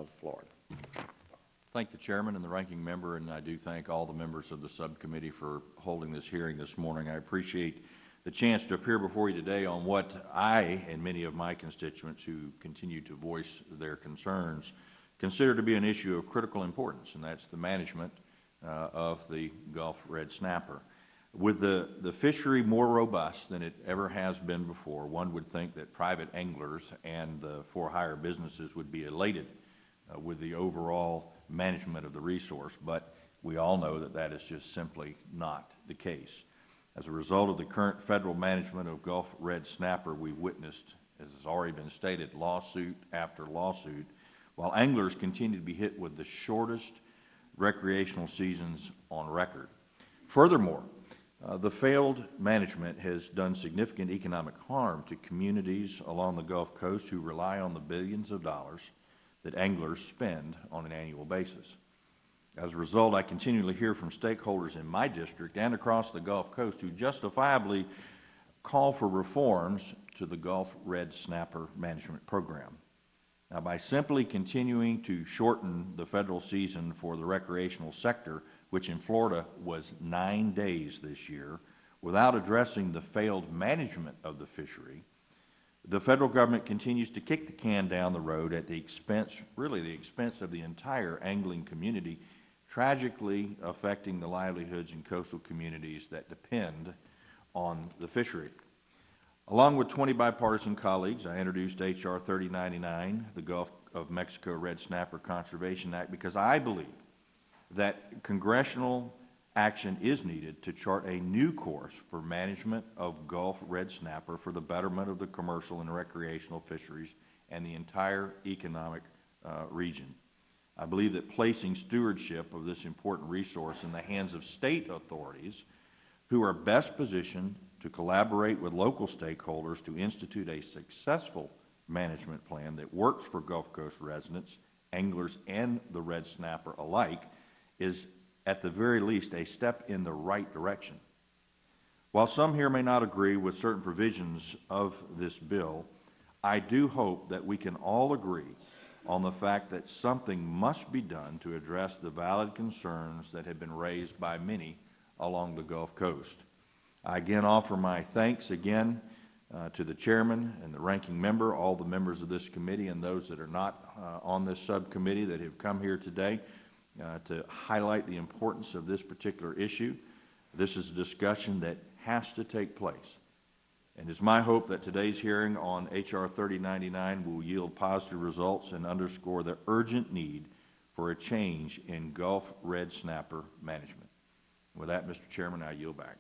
of Florida. Thank the chairman and the ranking member, and I do thank all the members of the subcommittee for holding this hearing this morning. I appreciate the chance to appear before you today on what I and many of my constituents who continue to voice their concerns consider to be an issue of critical importance, and that's the management of the Gulf red snapper. With the fishery more robust than it ever has been before, one would think that private anglers and the for-hire businesses would be elated with the overall management of the resource, but we all know that that is just simply not the case. As a result of the current federal management of Gulf red snapper, we've witnessed, as has already been stated, lawsuit after lawsuit, while anglers continue to be hit with the shortest recreational seasons on record. Furthermore, the failed management has done significant economic harm to communities along the Gulf Coast who rely on the billions of dollars that anglers spend on an annual basis. As a result, I continually hear from stakeholders in my district and across the Gulf Coast who justifiably call for reforms to the Gulf red snapper management program. Now, by simply continuing to shorten the federal season for the recreational sector, which in Florida was 9 days this year, without addressing the failed management of the fishery, the federal government continues to kick the can down the road at the expense, really the expense of the entire angling community, tragically affecting the livelihoods in coastal communities that depend on the fishery. Along with 20 bipartisan colleagues, I introduced H.R. 3099, the Gulf of Mexico Red Snapper Conservation Act, because I believe that congressional action is needed to chart a new course for management of Gulf red snapper for the betterment of the commercial and recreational fisheries and the entire economic region. I believe that placing stewardship of this important resource in the hands of state authorities who are best positioned to collaborate with local stakeholders to institute a successful management plan that works for Gulf Coast residents, anglers, and the red snapper alike is at the very least a step in the right direction. While some here may not agree with certain provisions of this bill, I do hope that we can all agree on the fact that something must be done to address the valid concerns that have been raised by many along the Gulf Coast. I again offer my thanks again to the chairman and the ranking member, all the members of this committee, and those that are not on this subcommittee that have come here today to highlight the importance of this particular issue. This is a discussion that has to take place. And it's my hope that today's hearing on H.R. 3099 will yield positive results and underscore the urgent need for a change in Gulf red snapper management. With that, Mr. Chairman, I yield back.